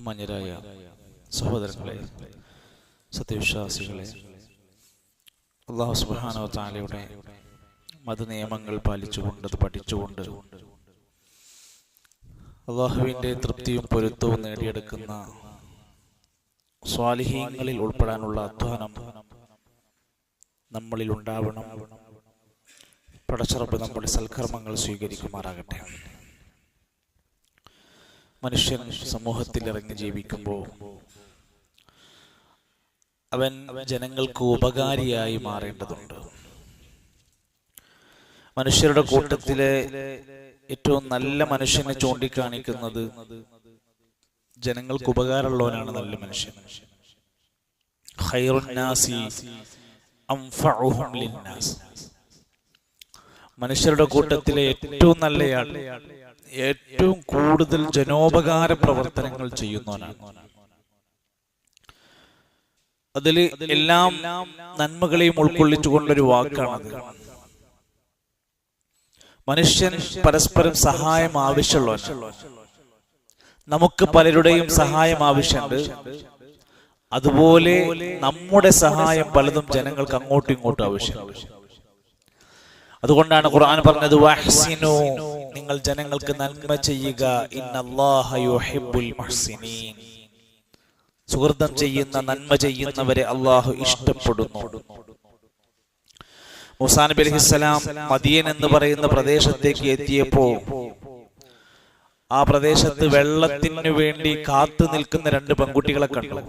ബഹുമാന്യരായ സഹോദരങ്ങളെ, സത്യവിശ്വാസികളെ, അല്ലാഹു സുബ്ഹാനഹു വ തആലയുടെ മതനിയമങ്ങൾ പാലിച്ചുകൊണ്ട് അത് പഠിച്ചുകൊണ്ട് അല്ലാഹുവിൻ്റെ തൃപ്തിയും പൊരുത്തവും നേടിയെടുക്കുന്ന സ്വാലിഹീങ്ങളിൽ ഉൾപ്പെടാനുള്ള അധ്വാനം നമ്മളിൽ ഉണ്ടാവണം. പടച്ചറബ് നമ്മുടെ സൽക്കർമ്മങ്ങൾ സ്വീകരിക്കുമാറാകട്ടെ. മനുഷ്യൻ സമൂഹത്തിൽ ഇറങ്ങി ജീവിക്കുമ്പോൾ അവൻ ജനങ്ങൾക്ക് ഉപകാരിയായി മാറേണ്ടതുണ്ട്. മനുഷ്യരുടെ കൂട്ടത്തിലെ ഏറ്റവും നല്ല മനുഷ്യനെ ചൂണ്ടിക്കാണിക്കുന്നത് ജനങ്ങൾക്ക് ഉപകാരമുള്ളവനാണ് നല്ല മനുഷ്യൻ. ഖൈറുൻ നാസി അൻഫഉഹും ലിന്നാസ്. മനുഷ്യരുടെ കൂട്ടത്തിലെ ഏറ്റവും നല്ലയാൾ, ഏറ്റവും കൂടുതൽ ജനോപകാര പ്രവർത്തനങ്ങൾ ചെയ്യുന്നവനാണ്. അതിൽ എല്ലാം നന്മകളെയും ഉൾക്കൊള്ളിച്ചുകൊണ്ടൊരു വാക്കാണത്. മനുഷ്യൻ പരസ്പരം സഹായം ആവശ്യമുള്ളവനാണ്. നമുക്ക് പലരുടെയും സഹായം ആവശ്യമുണ്ട്. അതുപോലെ നമ്മുടെ സഹായം പലതും ജനങ്ങൾക്ക് അങ്ങോട്ടും ഇങ്ങോട്ടും ആവശ്യമുണ്ട്. അതുകൊണ്ടാണ് ഖുർആൻ പറഞ്ഞത്, വഹ്സിനു, നിങ്ങൾ ജനങ്ങൾക്ക് നന്മ ചെയ്യുക, ഇന്നല്ലാഹ യുഹിബ്ബുൽ മുഹ്സിനീൻ. സുഹൃതം ചെയ്യുന്ന, നന്മ ചെയ്യുന്നവരെ അല്ലാഹു ഇഷ്ടപ്പെടുന്നു. മൂസാ നബി അലൈഹിസ്സലാം മദിയൻ എന്ന് പറയുന്ന പ്രദേശത്തേക്ക് എത്തിയപ്പോൾ ആ പ്രദേശത്ത് വെള്ളത്തിനു വേണ്ടി കാത്തു നിൽക്കുന്ന രണ്ട് പെൺകുട്ടികളെ കണ്ടു.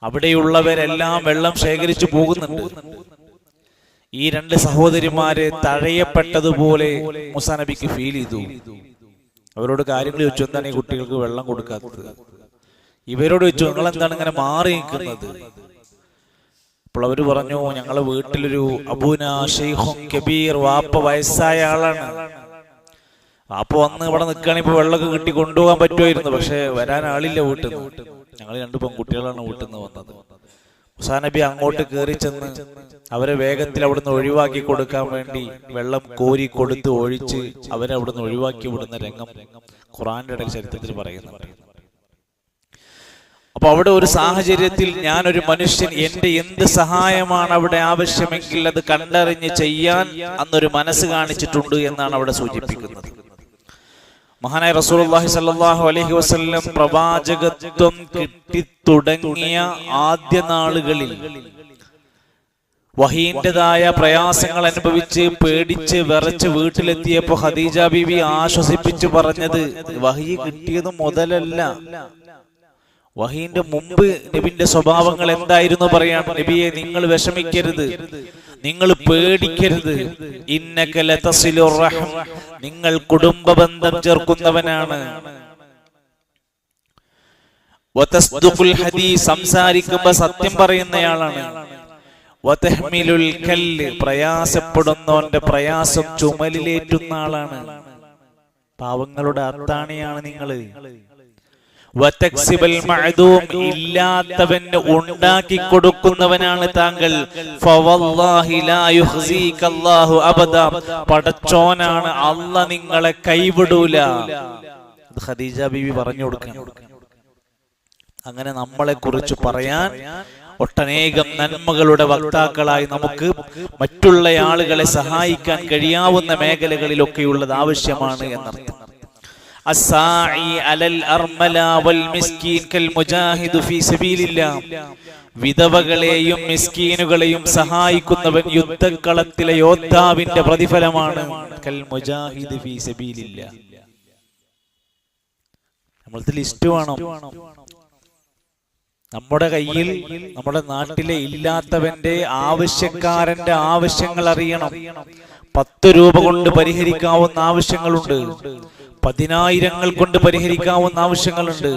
അവിടെയുള്ളവരെല്ലാം വെള്ളം ശേഖരിച്ചു പോകുന്നുണ്ട്. ഈ രണ്ട് സഹോദരിമാരെ തഴയപ്പെട്ടതുപോലെ മൂസാ നബിക്ക് ഫീൽ ചെയ്തു. അവരോട് കാര്യങ്ങൾ ചോദിച്ചു, എന്താണ് ഈ കുട്ടികൾക്ക് വെള്ളം കൊടുക്കാത്തത്? ഇവരോട് ചോദിച്ചു, നിങ്ങൾ എന്താണ് ഇങ്ങനെ മാറി നിൽക്കുന്നത്? അപ്പോൾ അവര് പറഞ്ഞു, ഞങ്ങളെ വീട്ടിലൊരു അബൂന ശൈഖുൻ കബീർ, വാപ്പ വയസ്സായ ആളാണ്. വാപ്പ വന്ന് ഇവിടെ നിൽക്കുകയാണെങ്കിൽ ഇപ്പൊ വെള്ളമൊക്കെ കിട്ടി കൊണ്ടുപോകാൻ പറ്റുമായിരുന്നു. പക്ഷെ വരാൻ ആളില്ല വീട്ടിൽ നിന്ന്. ഞങ്ങൾ രണ്ട് പെൺകുട്ടികളാണ് വീട്ടിൽ നിന്ന് വന്നത്. മൂസാ നബി അങ്ങോട്ട് കയറി ചെന്ന് അവരെ വേഗത്തിൽ അവിടുന്ന് ഒഴിവാക്കി കൊടുക്കാൻ വേണ്ടി വെള്ളം കോരി കൊടുത്ത് ഒഴിച്ച് അവരെ അവിടുന്ന് ഒഴിവാക്കി വിടുന്ന രംഗം ഖുർആന്റെ ഇടയിൽ ചരിത്രത്തിൽ പറയുന്നുണ്ട്. അപ്പൊ അവിടെ ഒരു സാഹചര്യത്തിൽ ഞാനൊരു മനുഷ്യൻ, എന്റെ എന്ത് സഹായമാണ് അവിടെ ആവശ്യമെങ്കിൽ അത് കണ്ടറിഞ്ഞ് ചെയ്യാൻ അന്നൊരു മനസ്സ് കാണിച്ചിട്ടുണ്ട് എന്നാണ് അവിടെ സൂചിപ്പിക്കുന്നത്. മഹാനായ റസൂലുള്ളാഹി സ്വല്ലല്ലാഹു അലൈഹി വസല്ലം പ്രവാചകത്വം കിട്ടിത്തുടങ്ങിയ ആദ്യ നാളുകളിൽ വഹീന്റേതായ പ്രയാസങ്ങൾ അനുഭവിച്ച് പേടിച്ച് വിറച്ച് വീട്ടിലെത്തിയപ്പോ ഖദീജ ബീവി ആശ്വസിപ്പിച്ചു പറഞ്ഞത്, വഹീ കിട്ടിയത് മുതലല്ല, വഹീന്റെ മുമ്പ് നബിന്റെ സ്വഭാവങ്ങൾ എന്തായിരുന്നു പറയാൻ. നബിയെ, നിങ്ങൾ വിഷമിക്കരുത്, നിങ്ങൾ പേടിക്കരുത്. ഇന്നക ലതസിലുർ റഹം, നിങ്ങൾ കുടുംബ ബന്ധം ചേർക്കുന്നവനാണ്. വതസ്ദുഖുൽ ഹദീസ്, സംസാരിക്കുമ്പോൾ സത്യം പറയുന്നയാളാണ്. വതഹ്മിലുൽ കല്ല്, പ്രയാസപ്പെടുന്നവന്റെ പ്രയാസം ചുമലിലേറ്റുന്ന ആളാണ്. പാവങ്ങളുടെ അത്താണിയാണ് നിങ്ങള്. വതക്സിബൽ മഅദൂം, ഇല്ലാത്തവന് ഉണ്ടാക്കി കൊടുക്കുന്നവനാണ് താങ്കൾ. ഫവല്ലാഹി ലാ യുഖ്സീകല്ലാഹു അബദാ, പടച്ചോനാണ്, അല്ലാഹ് നിങ്ങളെ കൈവിടൂല. അത് ഖദീജ ബീവി പറഞ്ഞു കൊടുക്കണം. അങ്ങനെ നമ്മളെ കുറിച്ച് പറയാൻ ഒട്ടനേകം നന്മകളുടെ വക്താക്കളായി നമുക്ക് മറ്റുള്ള ആളുകളെ സഹായിക്കാൻ കഴിയാവുന്ന മേഖലകളിലൊക്കെയുള്ളത് ആവശ്യമാണ് എന്നർത്ഥം. അസ്സാഇ അലൽ അർമല വൽ മിസ്കീൻ കൽ മുജാഹിദു ഫീ സബീലില്ലാഹ്, വിധവകളെയും മിസ്കീനുകളെയും സഹായിക്കുന്നവൻ യുദ്ധക്കളത്തിലെ യോദ്ധാവിന്റെ പ്രതിഫലമാണ്. കൽ മുജാഹിദ് ഫീ സബീലില്ലാഹ്. നമ്മൾക്ക് ലിസ്റ്റ് വേണം. നമ്മുടെ കയ്യിൽ നമ്മുടെ നാട്ടിലെ ഇല്ലാത്തവന്റെ ആവശ്യക്കാരന്റെ ആവശ്യങ്ങൾ അറിയണം. 10 രൂപ കൊണ്ട് പരിഹരിക്കാവുന്ന ആവശ്യങ്ങളുണ്ട്, 10,000 കൊണ്ട് പരിഹരിക്കാവുന്ന ആവശ്യങ്ങളുണ്ട്,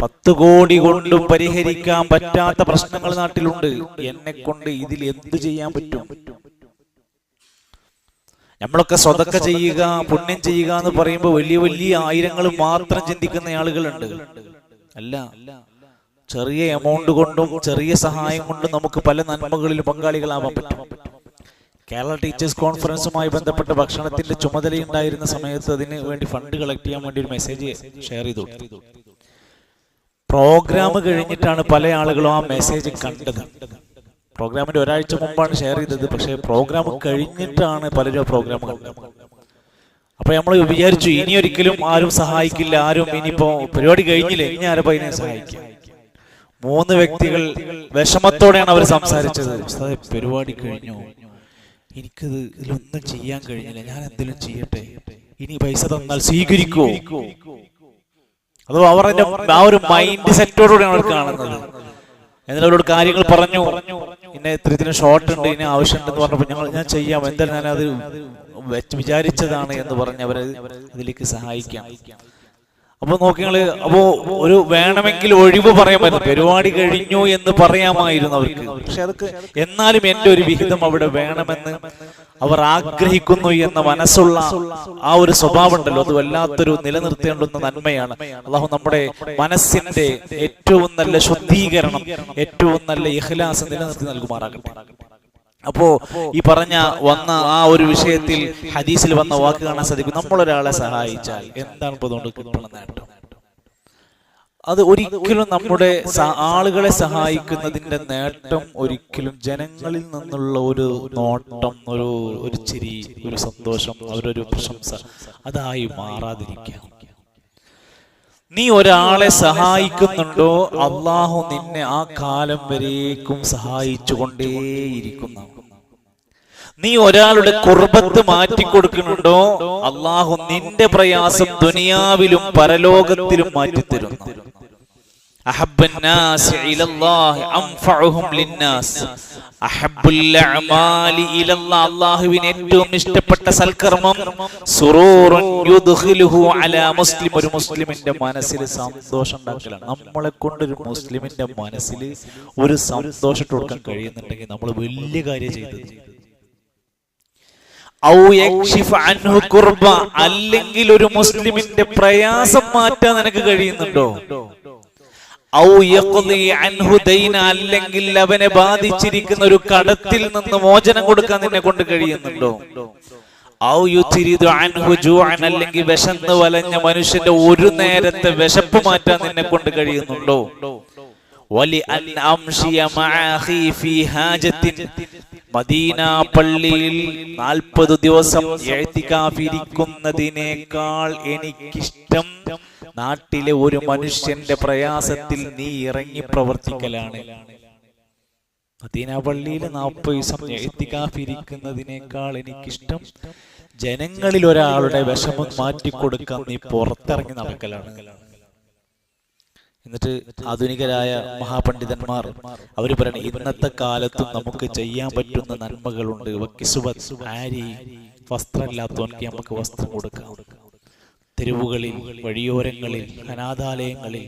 10 കോടി കൊണ്ടും പരിഹരിക്കാൻ പറ്റാത്ത പ്രശ്നങ്ങൾ നാട്ടിലുണ്ട്. എന്നെ കൊണ്ട് ഇതിൽ എന്ത് ചെയ്യാൻ പറ്റും? നമ്മളൊക്കെ സ്വതക്ക ചെയ്യുക, പുണ്യം ചെയ്യുക എന്ന് പറയുമ്പോൾ വലിയ വലിയ ആയിരങ്ങൾ മാത്രം ചിന്തിക്കുന്ന ആളുകളുണ്ട്. അല്ല, ചെറിയ എമൗണ്ട് കൊണ്ടും ചെറിയ സഹായം കൊണ്ടും നമുക്ക് പല നന്മകളിലും പങ്കാളികളാവാൻ പറ്റും. കേരള ടീച്ചേഴ്സ് കോൺഫറൻസുമായി ബന്ധപ്പെട്ട് ഭക്ഷണത്തിന്റെ ചുമതലയുണ്ടായിരുന്ന സമയത്ത് അതിന് വേണ്ടി ഫണ്ട് കളക്ട് ചെയ്യാൻ വേണ്ടി ഒരു മെസ്സേജ് ഷെയർ ചെയ്തു. പ്രോഗ്രാം കഴിഞ്ഞിട്ടാണ് പല ആളുകളും ആ മെസ്സേജ് കണ്ടത്. പ്രോഗ്രാമിന്റെ ഒരാഴ്ച മുമ്പാണ് ഷെയർ ചെയ്തത്, പക്ഷേ പ്രോഗ്രാം കഴിഞ്ഞിട്ടാണ് പലരും പ്രോഗ്രാം കണ്ടത്. അപ്പൊ നമ്മൾ വിചാരിച്ചു ഇനി ഒരിക്കലും ആരും സഹായിക്കില്ല, ആരും ഇനിയിപ്പോ പരിപാടി കഴിഞ്ഞില്ലേ, ഇനി ആരും അതിനെ സഹായിക്കും. 3 വ്യക്തികൾ വിഷമത്തോടെയാണ് അവർ സംസാരിച്ചത്. പരിപാടി കഴിഞ്ഞു, എനിക്കിത് ഇതിലൊന്നും ചെയ്യാൻ കഴിഞ്ഞില്ല, ഞാൻ എന്തെങ്കിലും ചെയ്യട്ടെ, ഇനി പൈസ തന്നാൽ സ്വീകരിക്കോ? അതോ അവരുടെ ആ ഒരു മൈൻഡ് സെറ്റോടുകൂടിയാണ് അവർ കാണുന്നത്. എന്നിട്ട് അവരോട് കാര്യങ്ങൾ പറഞ്ഞു, ഇന്നെ ഇത്രത്തിന് ഷോർട്ട് ഉണ്ട്, ഇനി ആവശ്യമുണ്ടെന്ന് പറഞ്ഞപ്പോൾ ഞാൻ ചെയ്യാം, എന്തായാലും ഞാനത് വിചാരിച്ചതാണ് എന്ന് പറഞ്ഞ് അവരെ ഇതിലേക്ക് സഹായിക്കാം. അപ്പൊ നോക്കിങ്ങള്, അപ്പോ ഒരു വേണമെങ്കിൽ ഒഴിവ് പറയാൻ പറ്റും, പരിപാടി കഴിഞ്ഞു എന്ന് പറയാമായിരുന്നു അവർക്ക്. പക്ഷെ അതൊക്കെ എന്നാലും എന്റെ ഒരു വിഹിതം അവിടെ വേണമെന്ന് അവർ ആഗ്രഹിക്കുന്നു എന്ന മനസ്സുള്ള ആ ഒരു സ്വഭാവം ഉണ്ടല്ലോ, അത് വല്ലാത്തൊരു നിലനിർത്തേണ്ടുന്ന നന്മയാണ്. അല്ലാഹു നമ്മുടെ മനസ്സിന്റെ ഏറ്റവും നല്ല ശുദ്ധീകരണം, ഏറ്റവും നല്ല ഇഖ്ലാസ് നിലനിർത്തി നൽകുമാറാകട്ടെ. അപ്പോ ഈ പറഞ്ഞ വന്ന ആ ഒരു വിഷയത്തിൽ ഹദീസിൽ വന്ന വാക്ക് കാണാൻ സാധിക്കും. നമ്മളൊരാളെ സഹായിച്ചാൽ എന്താണ് ഇപ്പൊ അതുകൊണ്ട് കിട്ടുന്ന നേട്ടം? അത് ഒരിക്കലും നമ്മുടെ ആളുകളെ സഹായിക്കുന്നതിന്റെ നേട്ടം ഒരിക്കലും ജനങ്ങളിൽ നിന്നുള്ള ഒരു നോട്ടം, ഒരു ചിരി, ഒരു സന്തോഷം, അവരൊരു പ്രശംസ അതായി മാറാതിരിക്കാം. നീ ഒരാളെ സഹായിക്കുന്നുണ്ടോ, അള്ളാഹു നിന്നെ ആ കാലം വരേക്കും സഹായിച്ചു കൊണ്ടേയിരിക്കുന്ന. നീ ഒരാളുടെ കുർബത്ത് മാറ്റിക്കൊടുക്കുന്നുണ്ടോ, അള്ളാഹു നിന്റെ പ്രയാസം ദുനിയാവിലും പരലോകത്തിലും മാറ്റിത്തരുന്നു. അഹബ്ബന്നാസ് ഇലല്ലാഹി അൻഫഉഹും ലിന്നാസ് അഹബ്ബുൽ അഅമാലി ഇലല്ലാഹ്. അല്ലാഹുവിന് ഏറ്റവും ഇഷ്ടപ്പെട്ട സൽക്കർമ്മം സുറൂറുൻ യുദ്ഖിലുഹു അലാ മുസ്ലിം, ഒരു മുസ്ലിമിന്റെ മനസ്സിൽ സന്തോഷം ഉണ്ടാക്കലാണ്. നമ്മളെ കൊണ്ട് ഒരു മുസ്ലിമിന്റെ മനസ്സിൽ ഒരു സന്തോഷം കൊടുക്കാൻ കഴിയുന്നുണ്ടെങ്കിൽ നമ്മൾ വലിയ കാര്യം ചെയ്തത്. ഔ യക്ഷിഫ് അൻഹു കുർബ, അല്ലെങ്കിൽ ഒരു മുസ്ലിമിന്റെ പ്രയാസം മാറ്റാൻ നിനക്ക് കഴിയുന്നുണ്ടോ? ഔ യഖ്ദി അൻഹു ദൈന, അല്ലെങ്കിൽ അവനെ ബാധിച്ചിരിക്കുന്ന ഒരു കടത്തിൽ നിന്ന് മോചനം കൊടുക്കാൻ നിന്നെ കൊണ്ട് കഴിയുന്നുണ്ടോ? ഔ യുത്രിദു അൻഹു ജൂഅൻ, അല്ലെങ്കിൽ വിശന്ന് വലഞ്ഞ മനുഷ്യന്റെ ഒരു നേരത്തെ വിശപ്പ് മാറ്റാൻ നിന്നെ കൊണ്ട് കഴിയുന്നുണ്ടോ? വലി അൻ അംശിയ മഅഖി ഫീ ഹാജത്തിൻ, മദീന പള്ളിയിൽ 40 ദിവസം ഇഅ്തികാഫിരിക്കുന്നതിനേക്കാൾ എനിക്കിഷ്ടം നാട്ടിലെ ഒരു മനുഷ്യന്റെ പ്രയാസത്തിൽ നീ ഇറങ്ങി പ്രവർത്തിക്കലാണ്. മദീന പള്ളിയിൽ 40 ദിവസം ഇഅ്തികാഫിരിക്കുന്നതിനേക്കാൾ എനിക്കിഷ്ടം ജനങ്ങളിൽ ഒരാളുടെ വിഷമം മാറ്റിക്കൊടുക്കാൻ നീ പുറത്തിറങ്ങി നടക്കലാണ്. എന്നിട്ട് ആധുനികരായ മഹാപണ്ഡിതന്മാർ അവര് പറയണ, ഇന്നത്തെ കാലത്തും നമുക്ക് ചെയ്യാൻ പറ്റുന്ന നന്മകളുണ്ട്. വസ്ത്രമില്ലാത്തവർക്ക് നമുക്ക് വസ്ത്രം കൊടുക്കാം. തെരുവുകളിൽ, വഴിയോരങ്ങളിൽ, അനാഥാലയങ്ങളിൽ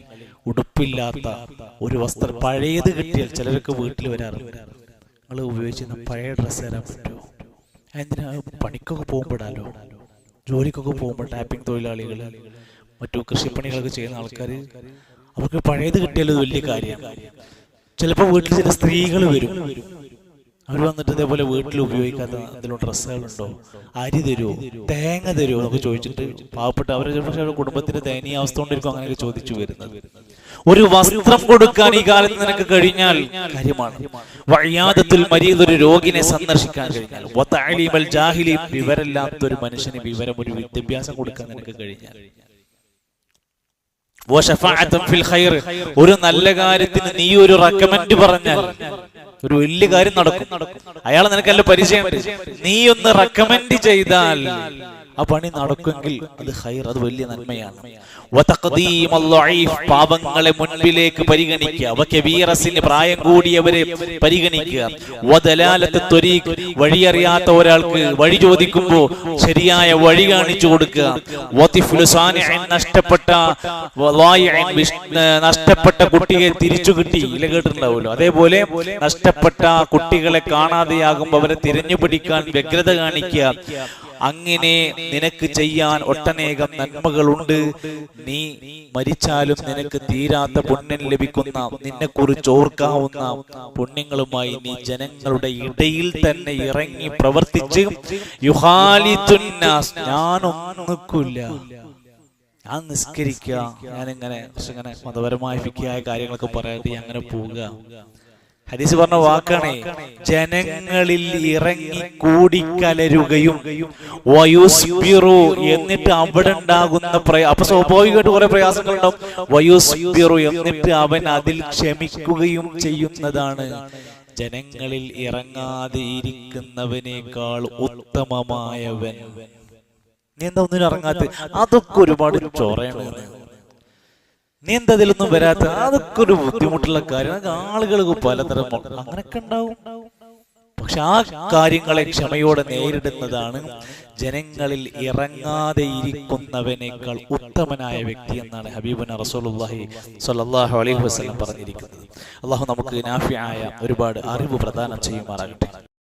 ഉടുപ്പില്ലാത്ത ഒരു വസ്ത്രം, പഴയത് കിട്ടിയാൽ ചിലർക്ക് വീട്ടിൽ വരാറുണ്ട്, നിങ്ങൾ ഉപയോഗിച്ചിരുന്ന പഴയ ഡ്രസ്സ് തരാൻ പറ്റുമോ? എന്തിനാ? പണിക്കൊക്കെ പോകുമ്പോഴാലോ, ജോലിക്കൊക്കെ പോകുമ്പോൾ ടാപ്പിംഗ് തൊഴിലാളികൾ, മറ്റു കൃഷിപ്പണികളൊക്കെ ചെയ്യുന്ന ആൾക്കാർ, അവർക്ക് പഴയത് കിട്ടിയാലും വലിയ കാര്യമാണ്. ചിലപ്പോൾ വീട്ടിൽ ചില സ്ത്രീകൾ വരും, അവർ വന്നിട്ട് ഇതേപോലെ വീട്ടിൽ ഉപയോഗിക്കാത്ത എന്തെങ്കിലും ഡ്രസ്സുകളുണ്ടോ, അരി തരുമോ, തേങ്ങ തരുമോ എന്നൊക്കെ ചോദിച്ചിട്ട് പാവപ്പെട്ട അവരുടെ കുടുംബത്തിന്റെ ദയനീയ അവസ്ഥ കൊണ്ടിരിക്കും അങ്ങനെയൊക്കെ ചോദിച്ചു വരുന്നത്. ഒരു വസ്ത്രം കൊടുക്കാൻ ഈ കാലത്ത് നിനക്ക് കഴിഞ്ഞാൽ കാര്യമാണ്. വഴിയാദത്തുൽ മരീദ്, ഒരു രോഗിനെ സന്ദർശിക്കാൻ കഴിഞ്ഞാൽ, വതഅലീമൽ ജാഹിലി, വിവരമില്ലാത്തൊരു മനുഷ്യന് വിവരം, ഒരു വിദ്യാഭ്യാസം കൊടുക്കാൻ നിനക്ക് കഴിഞ്ഞാൽ, ഒരു നല്ല കാര്യത്തിന് നീ ഒരു റെക്കമെൻഡ് പറഞ്ഞാൽ ഒരു വലിയ കാര്യം നടക്കും. അയാൾ നിനക്കല്ല പരിചയമുണ്ട്, നീ ഒന്ന് റെക്കമെൻഡ് ചെയ്താൽ ആ പണി നടക്കുമെങ്കിൽ അത് ഖൈർ, അത് വലിയ നന്മയാണ്. പാപങ്ങളെ മുൻപിലേക്ക് പരിഗണിക്കുക, പ്രായം കൂടിയവരെ പരിഗണിക്കുക, വഴിയറിയാത്ത ഒരാൾക്ക് വഴി ചോദിക്കുമ്പോ ശരിയായ വഴി കാണിച്ചു കൊടുക്കുക, നഷ്ടപ്പെട്ട കുട്ടിയെ തിരിച്ചു കിട്ടി ഇല്ല കേട്ടിട്ടുണ്ടാവുമല്ലോ, അതേപോലെ നഷ്ടപ്പെട്ട കുട്ടികളെ കാണാതെയാകുമ്പോ അവരെ തിരഞ്ഞു പിടിക്കാൻ വ്യഗ്രത കാണിക്കുക. അങ്ങനെ നിനക്ക് ചെയ്യാൻ ഒട്ടനേകം നന്മകളുണ്ട്. നീ മരിച്ചാലും നിനക്ക് തീരാത്ത പുണ്യം ലഭിക്കുന്ന, നിന്നെ കുറിച്ച് ഓർക്കാവുന്ന പുണ്യങ്ങളുമായി നീ ജനങ്ങളുടെ ഇടയിൽ തന്നെ ഇറങ്ങി പ്രവർത്തിച്ച് ഞാനൊന്നുമില്ല, ഞാൻ നിസ്കരിക്കുക, ഞാനിങ്ങനെ ഇങ്ങനെ മതപരമായ ഫിഖിയായ കാര്യങ്ങളൊക്കെ പറയാതെ അങ്ങനെ പോവുക. ഹദീസ് പറഞ്ഞ വാക്കാണേ, ജനങ്ങളിൽ ഇറങ്ങി കൂടിക്കലരുകയും വയുസ്ബിറു, എന്നിട്ട് അവിടെ ഉണ്ടാകുന്ന അപ്പൊ സ്വാഭാവികമായിട്ട് കുറെ പ്രയാസങ്ങൾ ഉണ്ടാവും. വയുസ്ബിറു, എന്നിട്ട് അവൻ അതിൽ ക്ഷമിക്കുകയും ചെയ്യുന്നതാണ് ജനങ്ങളിൽ ഇറങ്ങാതെ ഇരിക്കുന്നവനേക്കാൾ ഉത്തമമായവൻ. നീ എന്താ ഒന്നിനും ഇറങ്ങാത്ത? അതൊക്കെ ഒരുപാട് ചൊറയാണ്. നീ എന്താ അതിലൊന്നും വരാത്ത? അതൊക്കെ ഒരു ബുദ്ധിമുട്ടുള്ള കാര്യം. ആളുകൾക്ക് പലതരം അങ്ങനെയൊക്കെ ഉണ്ടാവും. പക്ഷെ ആ കാര്യങ്ങളെ ക്ഷമയോടെ നേരിടുന്നതാണ് ജനങ്ങളിൽ ഇറങ്ങാതെ ഇരിക്കുന്നവനേക്കാൾ ഉത്തമനായ വ്യക്തി എന്നാണ് ഹബീബുന റസൂലുള്ളാഹി സ്വല്ലല്ലാഹു അലൈഹി വസല്ലം പറഞ്ഞിരിക്കുന്നത്. അള്ളാഹു നമുക്ക് നാഫിയായ ഒരുപാട് അറിവ് പ്രദാനം ചെയ്യുമാറാകട്ടെ.